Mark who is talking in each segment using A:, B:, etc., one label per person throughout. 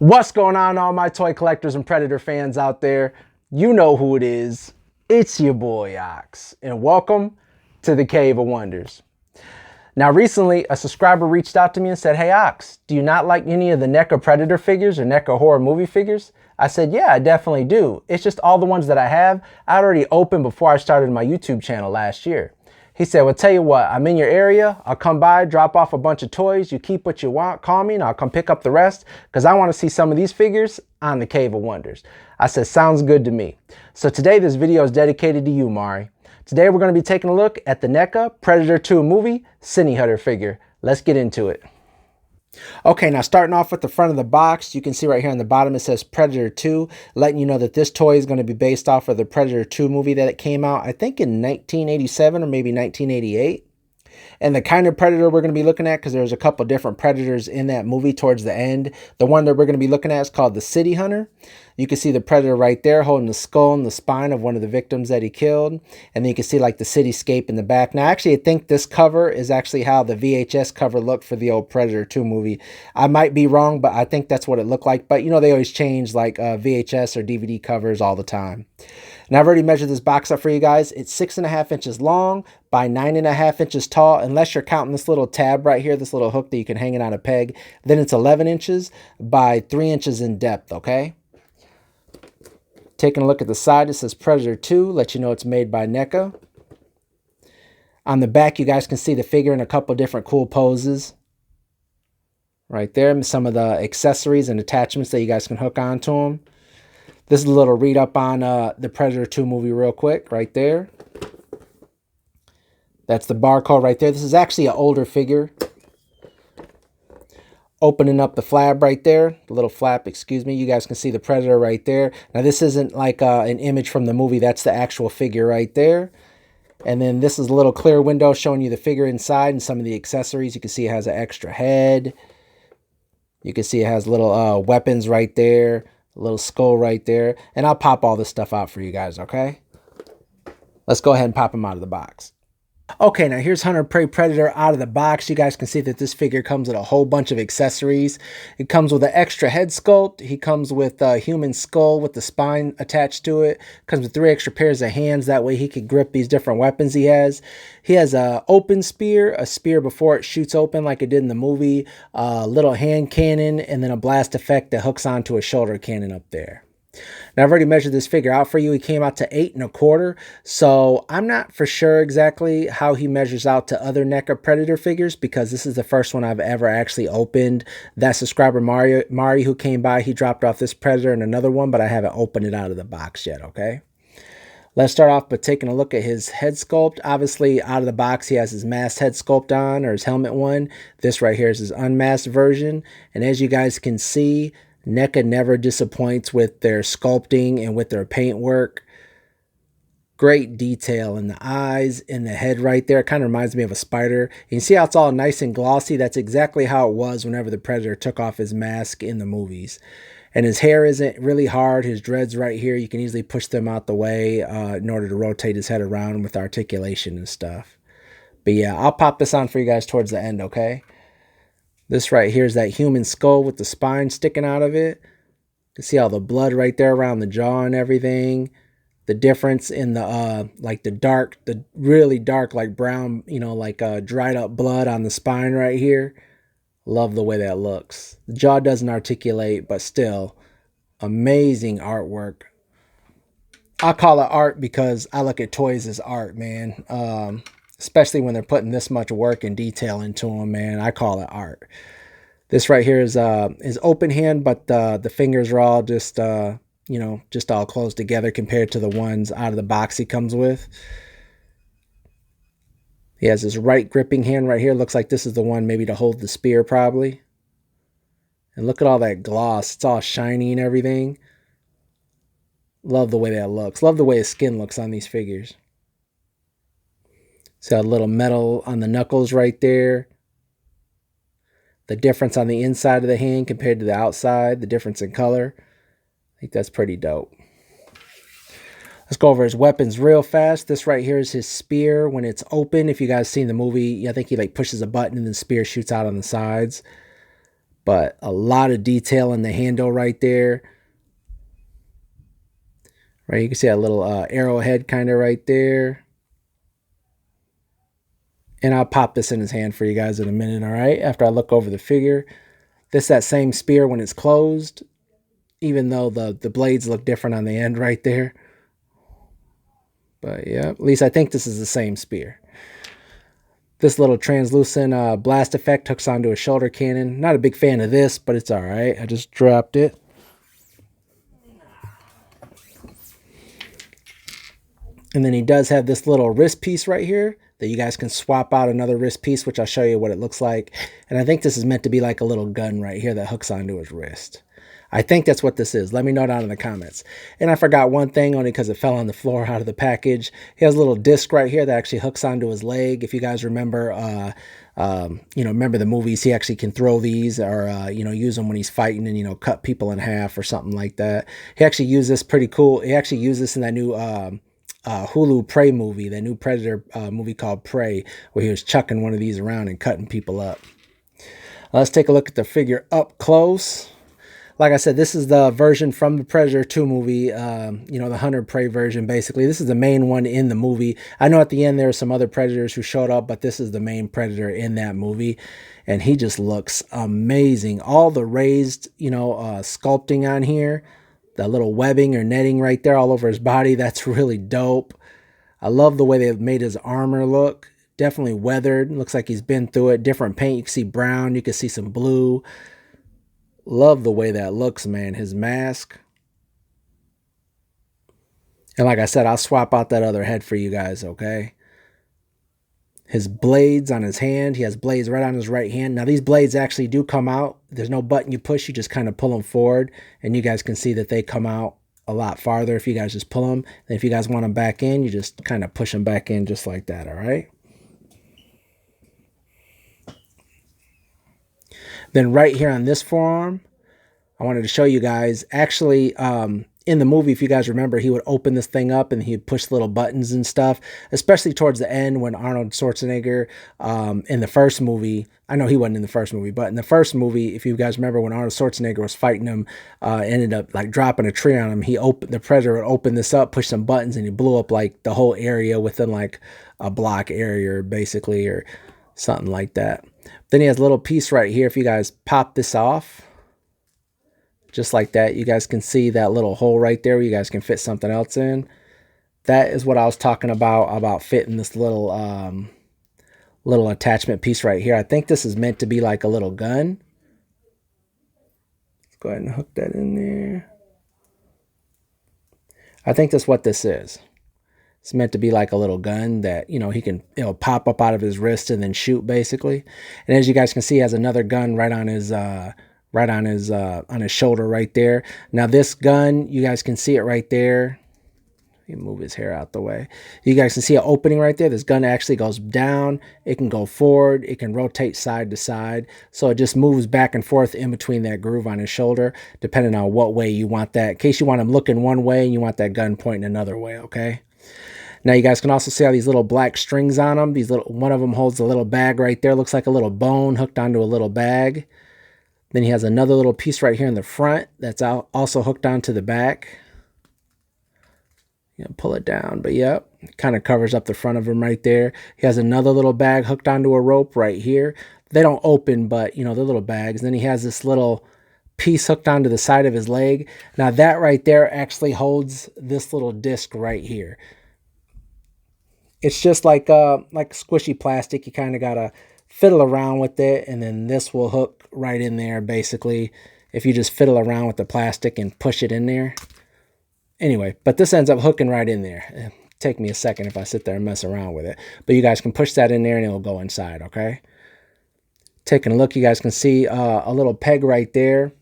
A: What's going on, all my toy collectors and Predator fans out there? You know who it is. It's your boy Ox, and welcome to the Cave of Wonders. Now, recently, a subscriber reached out to me and said, "Hey Ox, do you not like any of the Neca Predator figures or Neca horror movie figures?" I said, "Yeah, I definitely do. It's just all the ones that I have, I'd already opened before I started my YouTube channel last year." He said, "Well, tell you what, I'm in your area. I'll come by, drop off a bunch of toys. You keep what you want, call me, and I'll come pick up the rest because I want to see some of these figures on the Cave of Wonders." I said, "Sounds good to me." So today, this video is dedicated to you, Mari. Today, we're going to be taking a look at the Neca Predator 2 movie Cine Hunter figure. Let's get into it. Okay, now starting off with the front of the box, you can see right here on the bottom it says Predator 2, letting you know that this toy is going to be based off of the Predator 2 movie that it came out, I think in 1987 or maybe 1988. And the kind of Predator we're going to be looking at, because there's a couple different Predators in that movie towards the end. The one that we're going to be looking at is called the City Hunter. You can see the Predator right there holding the skull and the spine of one of the victims that he killed. And then you can see like the cityscape in the back. Now, actually, I think this cover is actually how the VHS cover looked for the old Predator 2 movie. I might be wrong, but I think that's what it looked like. But, you know, they always change like VHS or DVD covers all the time. And I've already measured this box up for you guys. It's 6.5 inches long by 9.5 inches tall. Unless you're counting this little tab right here, this little hook that you can hang it on a peg, then it's 11 inches by 3 inches in depth, okay? Taking a look at the side, it says Predator 2, let you know it's made by Neca. On the back, you guys can see the figure in a couple different cool poses. Right there, some of the accessories and attachments that you guys can hook onto them. This is a little read up on the Predator 2 movie real quick, right there. That's the barcode right there. This is actually an older figure. Opening up the flap right there, the little flap, excuse me, you guys can see the Predator right there. Now this isn't like an image from the movie, that's the actual figure right there. And then this is a little clear window showing you the figure inside and some of the accessories. You can see it has an extra head. You can see it has little weapons right there. A little skull right there. And I'll pop all this stuff out for you guys, okay? Let's go ahead and pop them out of the box. Okay, now here's Hunter Prey Predator out of the box. You guys can see that this figure comes with a whole bunch of accessories. It comes with an extra head sculpt. He comes with a human skull with the spine attached to it. Comes with 3 extra pairs of hands. That way he can grip these different weapons he has. He has an open spear, a spear before it shoots open like it did in the movie, a little hand cannon, and then a blast effect that hooks onto a shoulder cannon up there. Now, I've already measured this figure out for you. He came out to 8.25. So I'm not for sure exactly how he measures out to other Neca Predator figures because this is the first one I've ever actually opened. That subscriber, Mari, who came by, he dropped off this Predator and another one, but I haven't opened it out of the box yet, okay? Let's start off by taking a look at his head sculpt. Obviously, out of the box, he has his masked head sculpt on, or his helmet one. This right here is his unmasked version. And as you guys can see, Neca never disappoints with their sculpting and with their paint work. Great detail in the eyes, in the head right there. It kind of reminds me of a spider. You can see how it's all nice and glossy. That's exactly how it was whenever the Predator took off his mask in the movies. And his hair isn't really hard. His dreads right here, you can easily push them out the way in order to rotate his head around with articulation and stuff. But yeah, I'll pop this on for you guys towards the end, okay? This right here is that human skull with the spine sticking out of it. You can see all the blood right there around the jaw and everything. The difference in the, like the really dark, like brown, you know, like dried up blood on the spine right here. Love the way that looks. The jaw doesn't articulate, but still, amazing artwork. I call it art because I look at toys as art, man. Especially when they're putting this much work and detail into them, man. I call it art. This right here is open hand, but the fingers are all just, you know, just all closed together compared to the ones out of the box he comes with. He has his right gripping hand right here. Looks like this is the one maybe to hold the spear probably. And look at all that gloss. It's all shiny and everything. Love the way that looks. Love the way his skin looks on these figures. So a little metal on the knuckles right there. The difference on the inside of the hand compared to the outside. The difference in color. I think that's pretty dope. Let's go over his weapons real fast. This right here is his spear when it's open. If you guys seen the movie, I think he like pushes a button and the spear shoots out on the sides. But a lot of detail in the handle right there. Right, you can see that little arrowhead kind of right there. And I'll pop this in his hand for you guys in a minute, all right? After I look over the figure. This that same spear when it's closed, even though the blades look different on the end right there. But yeah, at least I think this is the same spear. This little translucent blast effect hooks onto a shoulder cannon. Not a big fan of this, but it's all right. I just dropped it. And then he does have this little wrist piece right here that you guys can swap out another wrist piece, which I'll show you what it looks like. And I think this is meant to be like a little gun right here that hooks onto his wrist. I think that's what this is. Let me know down in the comments. And I forgot one thing only because it fell on the floor out of the package. He has a little disc right here that actually hooks onto his leg. If you guys remember, remember the movies, he actually can throw these or, use them when he's fighting and, cut people in half or something like that. He actually used this pretty cool. He actually used this in that new Hulu Prey movie, that new Predator movie called Prey, where he was chucking one of these around and cutting people up. Let's take a look at the figure up close. Like I said, this is the version from the Predator 2 movie, the Hunter Prey version, basically. This is the main one in the movie. I know at the end there are some other Predators who showed up, but this is the main Predator in that movie. And he just looks amazing. All the raised, sculpting on here, the little webbing or netting right there all over his body, that's really dope. I love the way they've made his armor look. Definitely weathered. Looks like he's been through it. Different paint. You can see brown. You can see some blue. Love the way that looks, man. His mask. And like I said, I'll swap out that other head for you guys, okay? His blades on his hand. He has blades right on his right hand. Now, these blades actually do come out. There's no button you push. You just kind of pull them forward. And you guys can see that they come out a lot farther if you guys just pull them. And if you guys want them back in, you just kind of push them back in just like that, all right? Then right here on this forearm, I wanted to show you guys, actually, in the movie, if you guys remember, he would open this thing up and he'd push little buttons and stuff, especially towards the end when Arnold Schwarzenegger, in the first movie, I know he wasn't in the first movie, but in the first movie, if you guys remember when Arnold Schwarzenegger was fighting him, ended up like dropping a tree on him, the Predator would open this up, push some buttons, and he blew up like the whole area within like a block area, basically, or something like that. Then he has a little piece right here. If you guys pop this off, just like that, you guys can see that little hole right there where you guys can fit something else in. That is what I was talking about fitting this little attachment piece right here. I think this is meant to be like a little gun. Let's go ahead and hook that in there. I think that's what this is. It's meant to be like a little gun that, it'll pop up out of his wrist and then shoot, basically. And as you guys can see, he has another gun right on his shoulder right there. Now this gun, you guys can see it right there. Let me move his hair out the way. You guys can see an opening right there. This gun actually goes down. It can go forward. It can rotate side to side. So it just moves back and forth in between that groove on his shoulder, depending on what way you want that. In case you want him looking one way and you want that gun pointing another way, okay? Now you guys can also see all these little black strings on them. One of them holds a little bag right there. Looks like a little bone hooked onto a little bag. Then he has another little piece right here in the front that's also hooked onto the back. Pull it down, but yep, it kind of covers up the front of him right there. He has another little bag hooked onto a rope right here. They don't open, but they're little bags. Then he has this little piece hooked onto the side of his leg. Now that right there actually holds this little disc right here. It's just like squishy plastic. You kind of gotta fiddle around with it, and then this will hook right in there, basically, if you just fiddle around with the plastic and push it in there. Anyway, but this ends up hooking right in there. It'll take me a second if I sit there and mess around with it. But you guys can push that in there and it'll go inside, okay? Taking a look, you guys can see a little peg right there.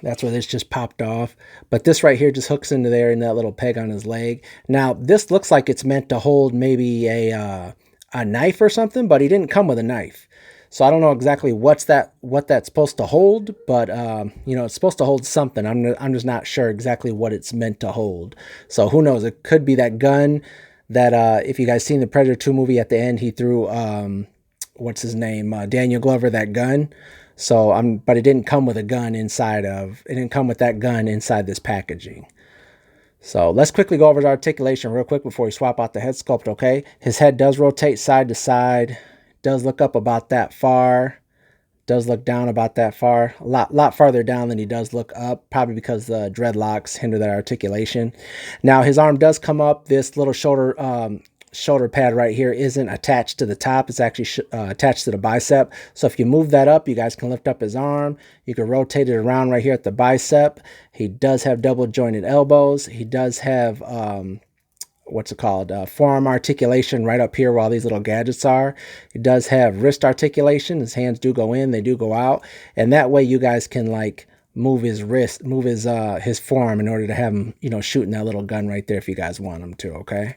A: That's where this just popped off. But this right here just hooks into there in that little peg on his leg. Now, this looks like it's meant to hold maybe a knife or something, but he didn't come with a knife. So I don't know exactly what that's supposed to hold, but it's supposed to hold something. I'm just not sure exactly what it's meant to hold. So who knows? It could be that gun that if you guys seen the Predator 2 movie, at the end he threw what's his name, Daniel Glover, that gun. So but it didn't come with a gun inside of, it didn't come with that gun inside this packaging. So let's quickly go over the articulation real quick before we swap out the head sculpt, okay? His head does rotate side to side, does look up about that far, does look down about that far, a lot farther down than he does look up, probably because the dreadlocks hinder that articulation. Now his arm does come up. This little shoulder pad right here isn't attached to the top. It's actually attached to the bicep. So if you move that up, you guys can lift up his arm. You can rotate it around right here at the bicep. He does have double jointed elbows. He does have forearm articulation right up here where all these little gadgets are. He does have wrist articulation. His hands do go in, they do go out, and that way you guys can like move his wrist, move his forearm in order to have him, you know, shooting that little gun right there if you guys want him to. Okay,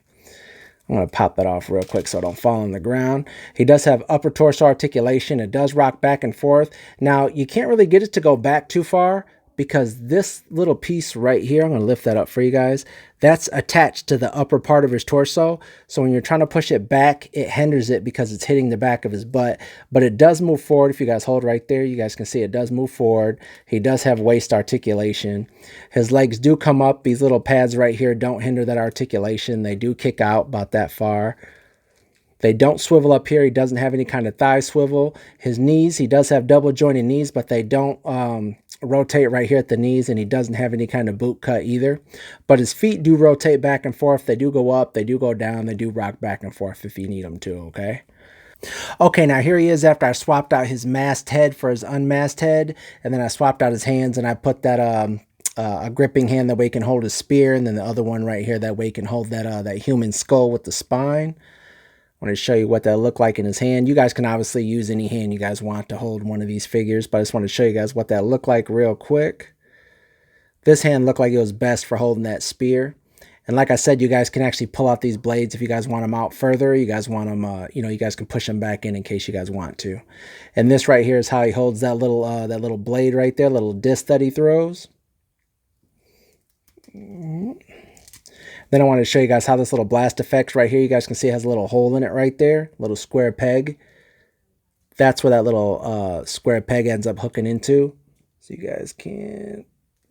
A: I'm going to pop that off real quick so it don't fall on the ground. He does have upper torso articulation. It does rock back and forth. Now you can't really get it to go back too far, because this little piece right here, I'm going to lift that up for you guys, that's attached to the upper part of his torso. So when you're trying to push it back, it hinders it because it's hitting the back of his butt. But it does move forward. If you guys hold right there, you guys can see it does move forward. He does have waist articulation. His legs do come up. These little pads right here don't hinder that articulation. They do kick out about that far. They don't swivel up here. He doesn't have any kind of thigh swivel. His knees, he does have double jointed knees, but they don't rotate right here at the knees, and he doesn't have any kind of boot cut either. But his feet do rotate back and forth. They do go up, they do go down, they do rock back and forth if you need them to, okay? Okay, now here he is after I swapped out his masked head for his unmasked head, and then I swapped out his hands, and I put that a gripping hand that way he can hold his spear, and then the other one right here that way he can hold that human skull with the spine. I want to show you what that looked like in his hand. You guys can obviously use any hand you guys want to hold one of these figures, but I just want to show you guys what that looked like real quick. This hand looked like it was best for holding that spear. And like I said, you guys can actually pull out these blades if you guys want them out further. You guys want them, you guys can push them back in case you guys want to. And this right here is how he holds that little blade right there, little disc that he throws. Then I wanted to show you guys how this little blast effects right here, you guys can see it has a little hole in it right there, little square peg. That's where that little square peg ends up hooking into. So you guys can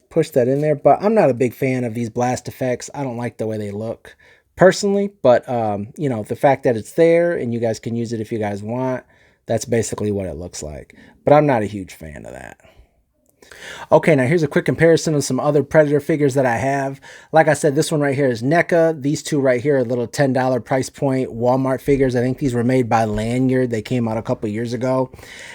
A: push that in there. But I'm not a big fan of these blast effects. I don't like the way they look personally. But, the fact that it's there and you guys can use it if you guys want, that's basically what it looks like. But I'm not a huge fan of that. Okay, now here's a quick comparison of some other Predator figures that I have. Like I said, this one right here is NECA. These two right here are little $10 price point Walmart figures. I think these were made by Lanyard. They came out a couple years ago.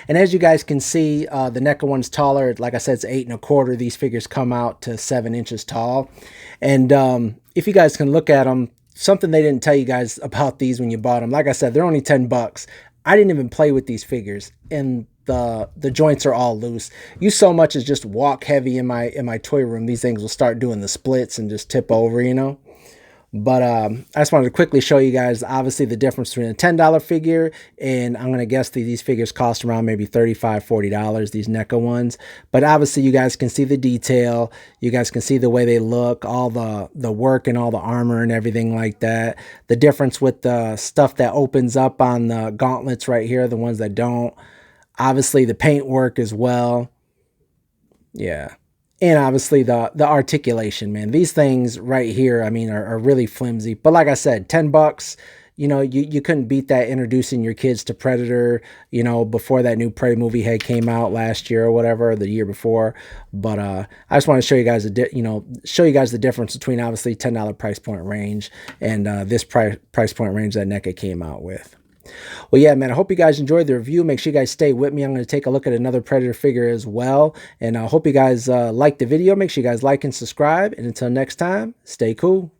A: And as you guys can see, the NECA one's taller. Like I said, it's 8 1/4. These figures come out to 7 inches tall. And if you guys can look at them, something they didn't tell you guys about these when you bought them. Like I said, they're only 10 bucks. I didn't even play with these figures, and the joints are all loose. You so much as just walk heavy in my toy room, these things will start doing the splits and just tip over, you know. But I just wanted to quickly show you guys obviously the difference between a $10 figure, and I'm going to guess these figures cost around maybe $35, $40, these NECA ones. But obviously you guys can see the detail, you guys can see the way they look, all the work and all the armor and everything like that. The difference with the stuff that opens up on the gauntlets right here, the ones that don't. Obviously the paint work as well. Yeah. And obviously the articulation, man. These things right here, I mean, are really flimsy. But like I said, 10 bucks, you couldn't beat that introducing your kids to Predator, before that new Prey movie came out last year or whatever, the year before. But I just want to show you guys the difference between obviously $10 price point range and this price point range that NECA came out with. Well, yeah, man, I hope you guys enjoyed the review. Make sure you guys stay with me. I'm going to take a look at another Predator figure as well. And I hope you guys liked the video. Make sure you guys like and subscribe. And until next time, stay cool.